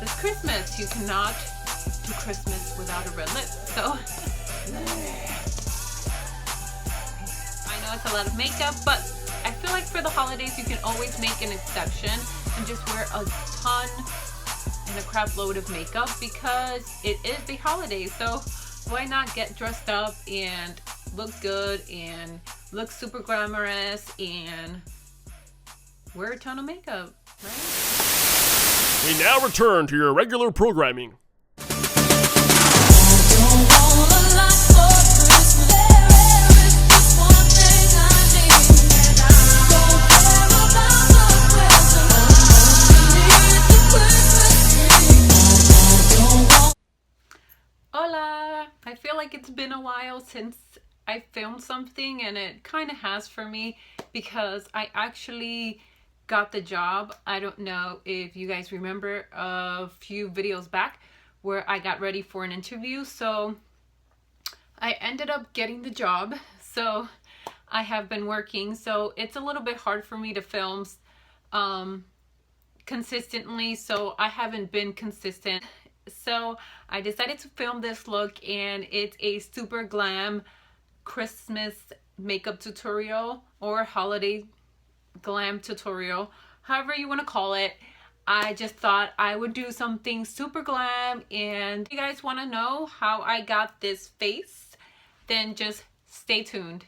it's Christmas. You cannot do Christmas without a red lip. So I know it's a lot of makeup, but I feel like for the holidays you can always make an exception and just wear a ton and a crap load of makeup because it is the holidays. So why not get dressed up and look good and look super glamorous and wear a ton of makeup, right? We now return to your regular programming. Hola! I feel like it's been a while since I filmed something, and it kind of has for me because I actually got the job. I don't know if you guys remember a few videos back where I got ready for an interview. So I ended up getting the job. So I have been working. So it's a little bit hard for me to film consistently. So I haven't been consistent. So I decided to film this look, and it's a super glam Christmas makeup tutorial or holiday glam tutorial, however you want to call it. I just thought I would do something super glam, and if you guys want to know how I got this face, then just stay tuned.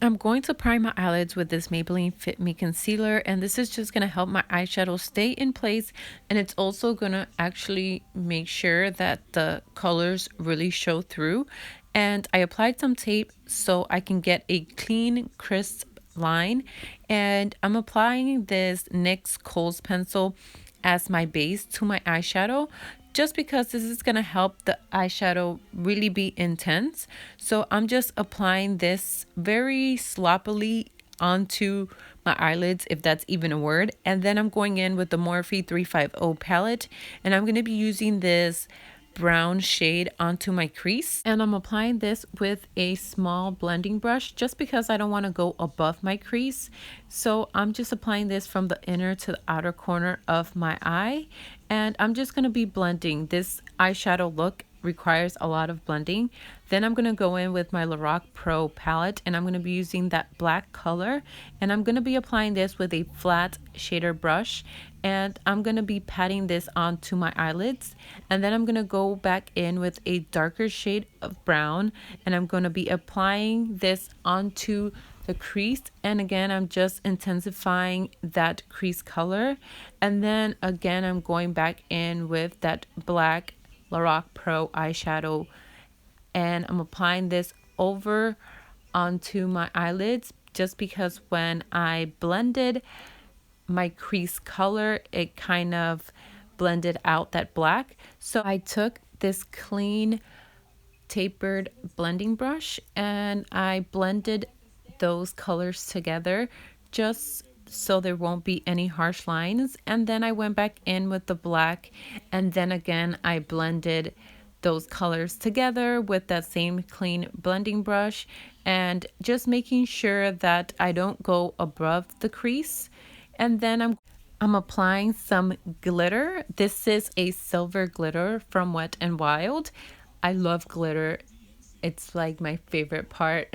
I'm going to prime my eyelids with this Maybelline Fit Me concealer, and this is just going to help my eyeshadow stay in place, and it's also going to actually make sure that the colors really show through. And I applied some tape so I can get a clean, crisp line, and I'm applying this NYX Kohl's pencil as my base to my eyeshadow, just because this is going to help the eyeshadow really be intense. So I'm just applying this very sloppily onto my eyelids, if that's even a word. And then I'm going in with the Morphe 350 palette, and I'm going to be using this brown shade onto my crease, and I'm applying this with a small blending brush just because I don't want to go above my crease. So I'm just applying this from the inner to the outer corner of my eye, and I'm just going to be blending. This eyeshadow look requires a lot of blending. Then I'm going to go in with my Lorac Pro palette, and I'm going to be using that black color, and I'm going to be applying this with a flat shader brush, and I'm going to be patting this onto my eyelids. And then I'm going to go back in with a darker shade of brown, and I'm going to be applying this onto the crease. And again, I'm just intensifying that crease color. And then again, I'm going back in with that black Lorac Pro eyeshadow, and I'm applying this over onto my eyelids just because when I blended my crease color, it kind of blended out that black. So I took this clean tapered blending brush and I blended those colors together just so there won't be any harsh lines. And then I went back in with the black, and then again I blended those colors together with that same clean blending brush, and just making sure that I don't go above the crease. And then I'm applying some glitter. This is a silver glitter from Wet n Wild. I love glitter. It's like my favorite part.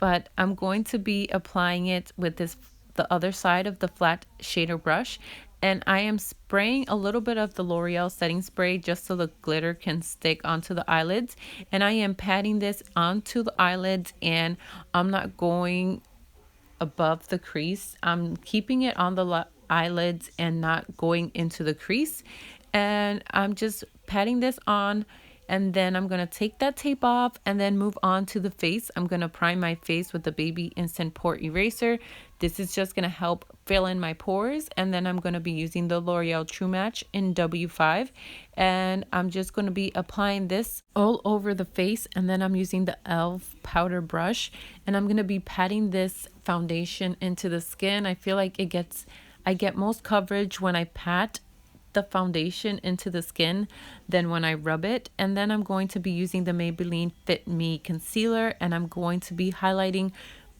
But I'm going to be applying it with the other side of the flat shader brush, and I am spraying a little bit of the L'Oreal setting spray just so the glitter can stick onto the eyelids. And I am patting this onto the eyelids, and I'm not going above the crease. I'm keeping it on the eyelids and not going into the crease. And I'm just patting this on, and then I'm going to take that tape off and then move on to the face. I'm going to prime my face with the Baby Instant Pore Eraser. This is just going to help fill in my pores. And then I'm going to be using the L'Oreal True Match in W5. And I'm just going to be applying this all over the face. And then I'm using the e.l.f. powder brush. And I'm going to be patting this foundation into the skin. I feel like I get most coverage when I pat the foundation into the skin than when I rub it. And then I'm going to be using the Maybelline Fit Me concealer, and I'm going to be highlighting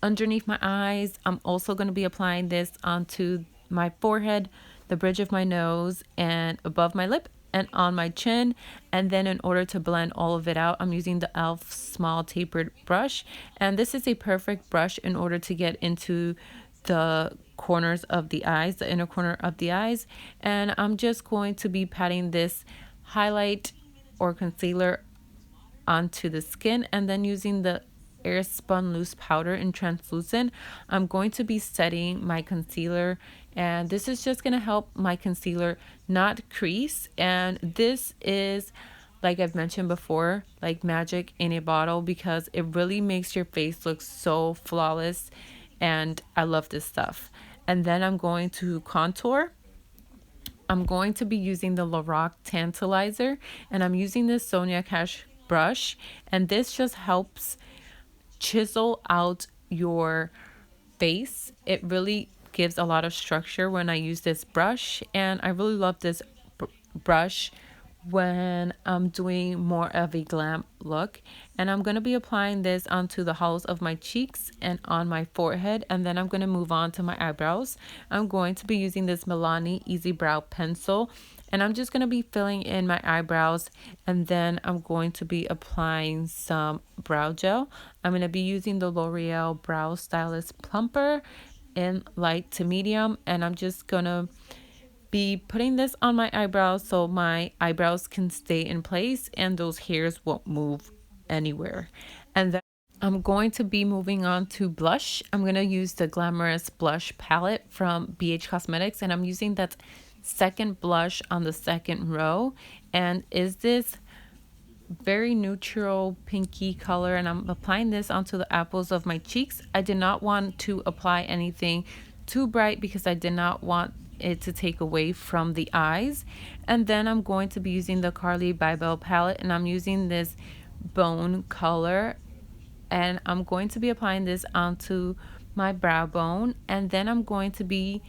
underneath my eyes. I'm also going to be applying this onto my forehead the bridge of my nose and above my lip and on my chin. And then in order to blend all of it out, I'm using the e.l.f. small tapered brush. And this is a perfect brush in order to get into the corners of the eyes, the inner corner of the eyes. And I'm just going to be patting this highlight or concealer onto the skin, and then using the air spun loose powder in translucent, I'm going to be setting my concealer, and this is just going to help my concealer not crease. And this is, like I've mentioned before, like magic in a bottle, because it really makes your face look so flawless, and I love this stuff. And then I'm going to contour. I'm going to be using the Lorac Tantalizer, and I'm using this Sonia Cash brush, and this just helps chisel out your face. It really gives a lot of structure when I use this brush, and I really love this brush when I'm doing more of a glam look. And I'm going to be applying this onto the hollows of my cheeks and on my forehead, and then I'm going to move on to my eyebrows. I'm going to be using this Milani Easy Brow Pencil, and I'm just going to be filling in my eyebrows, and then I'm going to be applying some brow gel. I'm going to be using the L'Oreal Brow Stylist Plumper in light to medium, and I'm just going to be putting this on my eyebrows so my eyebrows can stay in place and those hairs won't move anywhere. And then I'm going to be moving on to blush. I'm going to use the Glamorous Blush palette from BH Cosmetics, and I'm using that second blush on the second row. And is this very neutral pinky color, and I'm applying this onto the apples of my cheeks. I did not want to apply anything too bright because I did not want it to take away from the eyes. And then I'm going to be using the Carly Bybel palette, and I'm using this bone color, and I'm going to be applying this onto my brow bone. And then I'm going to be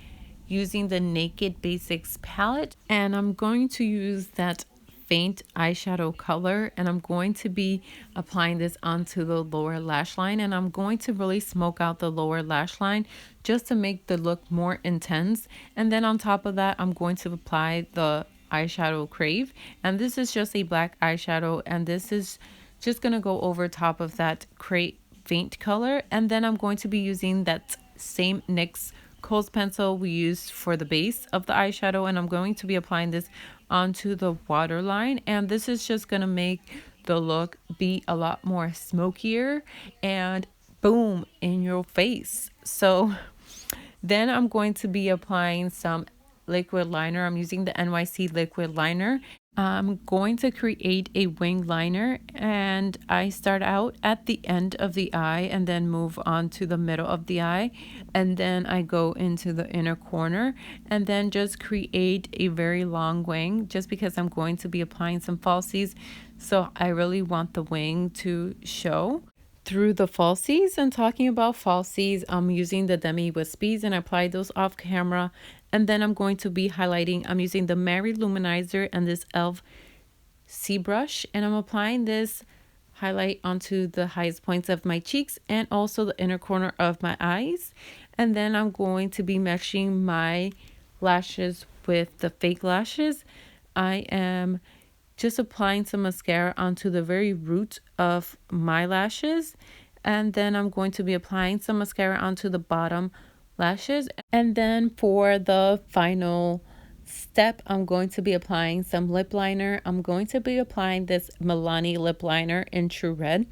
using the Naked Basics palette, and I'm going to use that faint eyeshadow color, and I'm going to be applying this onto the lower lash line, and I'm going to really smoke out the lower lash line just to make the look more intense. And then on top of that, I'm going to apply the eyeshadow Crave, and this is just a black eyeshadow, and this is just gonna go over top of that faint color. And then I'm going to be using that same NYX Kohl's pencil we used for the base of the eyeshadow, and I'm going to be applying this onto the waterline, and this is just gonna make the look be a lot more smokier and boom in your face. So then I'm going to be applying some liquid liner. I'm using the NYC liquid liner. I'm going to create a wing liner, and I start out at the end of the eye and then move on to the middle of the eye, and then I go into the inner corner and then just create a very long wing, just because I'm going to be applying some falsies, so I really want the wing to show through the falsies. And talking about falsies, I'm using the Demi Wispies, and I apply those off camera. And then I'm going to be highlighting. I'm using the Mary Luminizer and this e.l.f. C brush, and I'm applying this highlight onto the highest points of my cheeks and also the inner corner of my eyes. And then I'm going to be meshing my lashes with the fake lashes. I am just applying some mascara onto the very root of my lashes, and then I'm going to be applying some mascara onto the bottom lashes. And then for the final step, I'm going to be applying some lip liner. I'm going to be applying this Milani lip liner in True Red,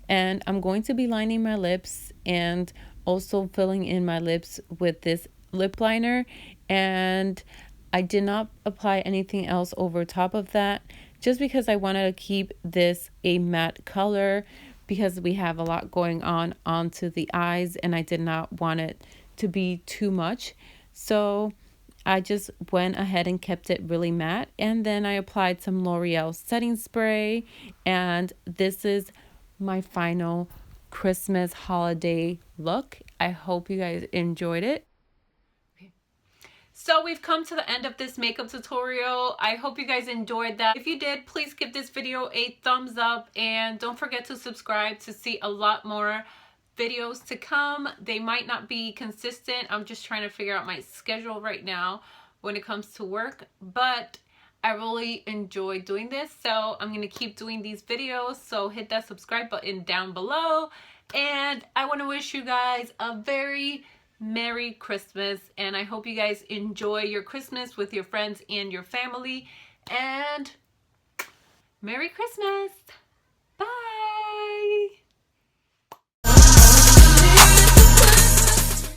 and I'm going to be lining my lips and also filling in my lips with this lip liner. And I did not apply anything else over top of that, just because I wanted to keep this a matte color, because we have a lot going on onto the eyes and I did not want it to be too much. So I just went ahead and kept it really matte, and then I applied some L'Oreal setting spray, and this is my final Christmas holiday look. I hope you guys enjoyed it. So we've come to the end of this makeup tutorial. I hope you guys enjoyed that. If you did, please give this video a thumbs up, and don't forget to subscribe to see a lot more videos to come. They might not be consistent. I'm just trying to figure out my schedule right now, when it comes to work, but I really enjoy doing this, so I'm gonna keep doing these videos. So hit that subscribe button down below, and I want to wish you guys a very Merry Christmas, and I hope you guys enjoy your Christmas with your friends and your family, and Merry Christmas!